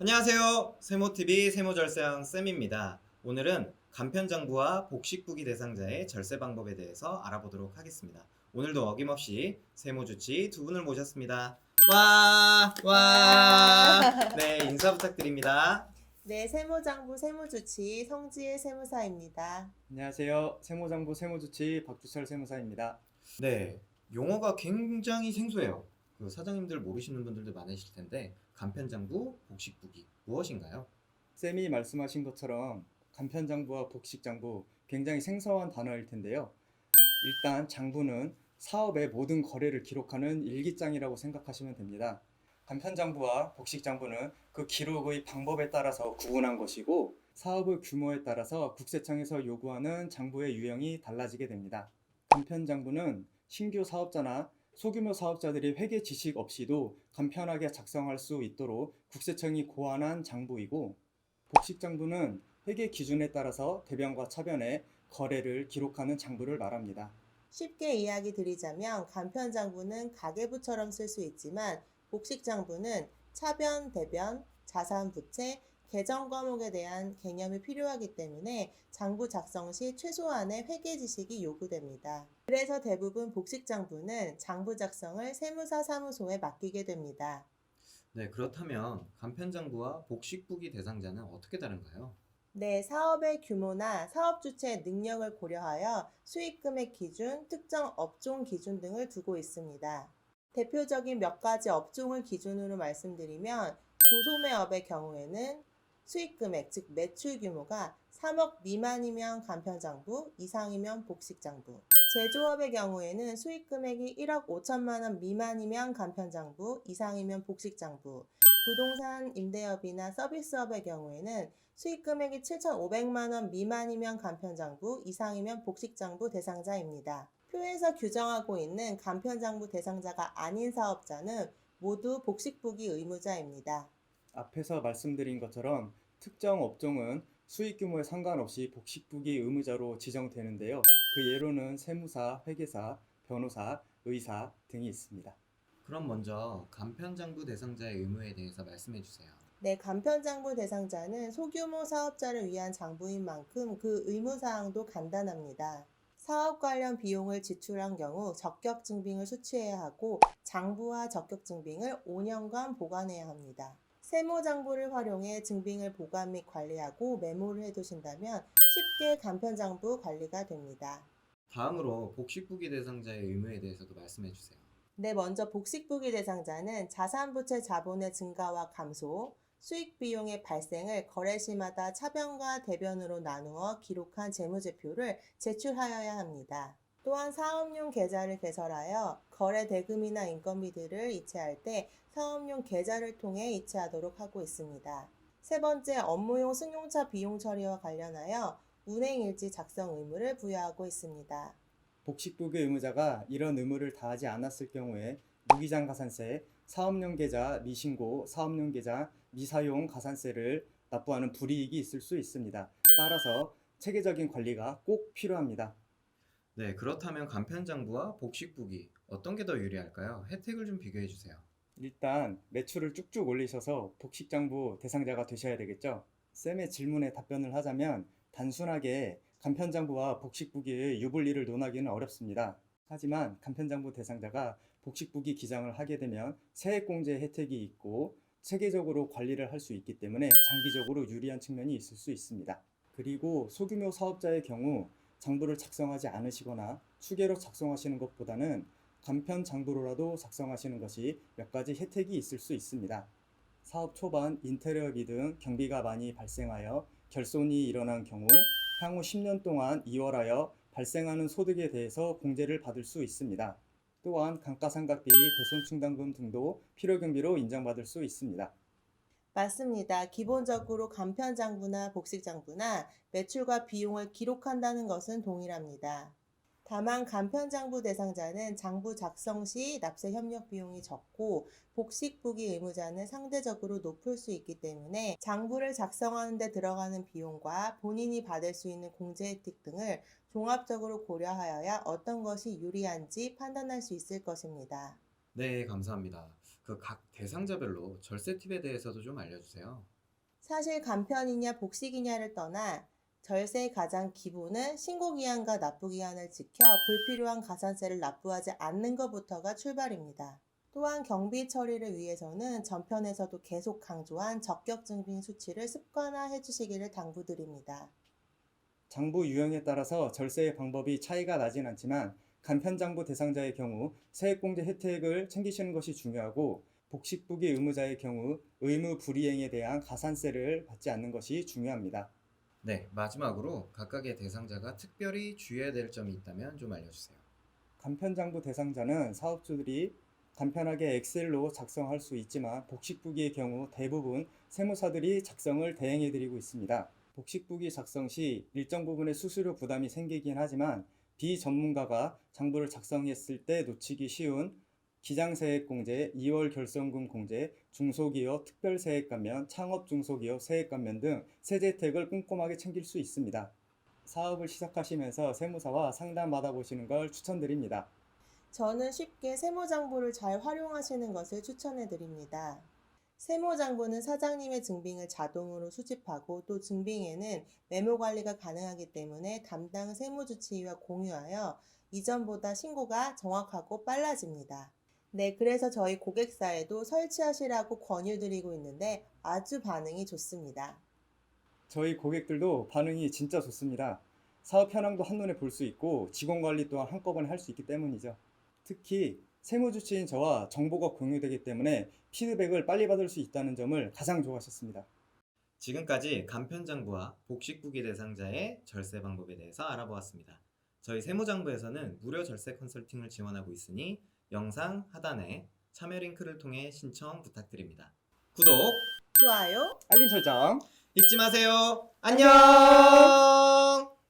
안녕하세요. 세모TV 세모절세왕 쌤입니다. 오늘은 간편장부와 복식부기 대상자의 절세 방법에 대해서 알아보도록 하겠습니다. 오늘도 어김없이 세모주치 두 분을 모셨습니다. 네, 인사 부탁드립니다. 네, 세무장부 세무주치 성지혜 세무사입니다. 안녕하세요. 세무장부 세무주치 박주철 세무사입니다. 네, 용어가 굉장히 생소해요. 사장님들 모르시는 분들도 많으실 텐데 간편장부, 복식부기 무엇인가요? 쌤이 말씀하신 것처럼 간편장부와 복식장부 굉장히 생소한 단어일 텐데요. 일단 장부는 사업의 모든 거래를 기록하는 일기장이라고 생각하시면 됩니다. 간편장부와 복식장부는 그 기록의 방법에 따라서 구분한 것이고 사업의 규모에 따라서 국세청에서 요구하는 장부의 유형이 달라지게 됩니다. 간편장부는 신규 사업자나 소규모 사업자들이 회계 지식 없이도 간편하게 작성할 수 있도록 국세청이 고안한 장부이고, 복식장부는 회계 기준에 따라서 대변과 차변의 거래를 기록하는 장부를 말합니다. 쉽게 이야기 드리자면 간편장부는 가계부처럼 쓸 수 있지만 복식장부는 차변, 대변, 자산, 부채, 계정 과목에 대한 개념이 필요하기 때문에 장부 작성 시 최소한의 회계 지식이 요구됩니다. 그래서 대부분 복식장부는 장부 작성을 세무사 사무소에 맡기게 됩니다. 네, 그렇다면 간편장부와 복식부기 대상자는 어떻게 다른가요? 네, 사업의 규모나 사업 주체의 능력을 고려하여 수익금액 기준, 특정 업종 기준 등을 두고 있습니다. 대표적인 몇 가지 업종을 기준으로 말씀드리면 도소매업의 경우에는 수익금액, 즉 매출 규모가 3억 미만이면 간편장부, 이상이면 복식장부. 제조업의 경우에는 수익금액이 1억 5천만 원 미만이면 간편장부, 이상이면 복식장부. 부동산 임대업이나 서비스업의 경우에는 수익금액이 7,500만 원 미만이면 간편장부, 이상이면 복식장부 대상자입니다. 표에서 규정하고 있는 간편장부 대상자가 아닌 사업자는 모두 복식부기 의무자입니다. 앞에서 말씀드린 것처럼 특정 업종은 수익 규모에 상관없이 복식부기 의무자로 지정되는데요. 그 예로는 세무사, 회계사, 변호사, 의사 등이 있습니다. 그럼 먼저 간편장부 대상자의 의무에 대해서 말씀해 주세요. 네, 간편장부 대상자는 소규모 사업자를 위한 장부인 만큼 그 의무사항도 간단합니다. 사업 관련 비용을 지출한 경우 적격증빙을 수취해야 하고 장부와 적격증빙을 5년간 보관해야 합니다. 세무장부를 활용해 증빙을 보관 및 관리하고 메모를 해두신다면 쉽게 간편장부 관리가 됩니다. 다음으로 복식부기 대상자의 의무에 대해서도 말씀해 주세요. 네, 먼저 복식부기 대상자는 자산부채 자본의 증가와 감소, 수익 비용의 발생을 거래 시마다 차변과 대변으로 나누어 기록한 재무제표를 제출하여야 합니다. 또한 사업용 계좌를 개설하여 거래 대금이나 인건비들을 이체할 때 사업용 계좌를 통해 이체하도록 하고 있습니다. 세 번째, 업무용 승용차 비용 처리와 관련하여 운행일지 작성 의무를 부여하고 있습니다. 복식부기 의무자가 이런 의무를 다하지 않았을 경우에 무기장 가산세, 사업용 계좌 미신고, 사업용 계좌 미사용 가산세를 납부하는 불이익이 있을 수 있습니다. 따라서 체계적인 관리가 꼭 필요합니다. 네, 그렇다면 간편장부와 복식부기 어떤 게 더 유리할까요? 혜택을 좀 비교해 주세요. 일단 매출을 쭉쭉 올리셔서 복식장부 대상자가 되셔야 되겠죠. 쌤의 질문에 답변을 하자면 단순하게 간편장부와 복식부기의 유불리를 논하기는 어렵습니다. 하지만 간편장부 대상자가 복식부기 기장을 하게 되면 세액공제 혜택이 있고 체계적으로 관리를 할 수 있기 때문에 장기적으로 유리한 측면이 있을 수 있습니다. 그리고 소규모 사업자의 경우 장부를 작성하지 않으시거나 추계로 작성하시는 것보다는 간편 장부로라도 작성하시는 것이 몇 가지 혜택이 있을 수 있습니다. 사업 초반 인테리어비 등 경비가 많이 발생하여 결손이 일어난 경우 향후 10년 동안 이월하여 발생하는 소득에 대해서 공제를 받을 수 있습니다. 또한 감가상각비, 배손충당금 등도 필요경비로 인정받을 수 있습니다. 맞습니다. 기본적으로 간편장부나 복식장부나 매출과 비용을 기록한다는 것은 동일합니다. 다만 간편장부 대상자는 장부 작성 시 납세 협력 비용이 적고 복식부기 의무자는 상대적으로 높을 수 있기 때문에 장부를 작성하는 데 들어가는 비용과 본인이 받을 수 있는 공제 혜택 등을 종합적으로 고려하여야 어떤 것이 유리한지 판단할 수 있을 것입니다. 네, 감사합니다. 각 대상자별로 절세 팁에 대해서도 좀 알려주세요. 사실 간편이냐 복식이냐를 떠나 절세의 가장 기본은 신고기한과 납부기한을 지켜 불필요한 가산세를 납부하지 않는 것부터가 출발입니다. 또한 경비 처리를 위해서는 전편에서도 계속 강조한 적격 증빙 수치를 습관화해 주시기를 당부드립니다. 장부 유형에 따라서 절세의 방법이 차이가 나진 않지만 간편장부 대상자의 경우 세액공제 혜택을 챙기시는 것이 중요하고 복식부기 의무자의 경우 의무 불이행에 대한 가산세를 받지 않는 것이 중요합니다. 네, 마지막으로 각각의 대상자가 특별히 주의해야 될 점이 있다면 좀 알려주세요. 간편장부 대상자는 사업주들이 간편하게 엑셀로 작성할 수 있지만 복식부기의 경우 대부분 세무사들이 작성을 대행해드리고 있습니다. 복식부기 작성 시 일정 부분의 수수료 부담이 생기긴 하지만 비전문가가 장부를 작성했을 때 놓치기 쉬운 기장세액공제, 2월 결손금 공제, 중소기업 특별세액감면, 창업중소기업 세액감면 등 세제 혜택을 꼼꼼하게 챙길 수 있습니다. 사업을 시작하시면서 세무사와 상담 받아보시는 걸 추천드립니다. 저는 쉽게 세무장부를 잘 활용하시는 것을 추천해 드립니다. 세무장부는 사장님의 증빙을 자동으로 수집하고 또 증빙에는 메모 관리가 가능하기 때문에 담당 세무주치의와 공유하여 이전보다 신고가 정확하고 빨라집니다. 네, 그래서 저희 고객사에도 설치하시라고 권유드리고 있는데 아주 반응이 좋습니다. 저희 고객들도 반응이 진짜 좋습니다. 사업 현황도 한눈에 볼 수 있고 직원 관리 또한 한꺼번에 할 수 있기 때문이죠. 특히 세무주치인 저와 정보가 공유되기 때문에 피드백을 빨리 받을 수 있다는 점을 가장 좋아하셨습니다. 지금까지 간편장부와 복식부기 대상자의 절세 방법에 대해서 알아보았습니다. 저희 세무장부에서는 무료 절세 컨설팅을 지원하고 있으니 영상 하단에 참여 링크를 통해 신청 부탁드립니다. 구독 좋아요. 알림 설정 잊지 마세요. 안녕!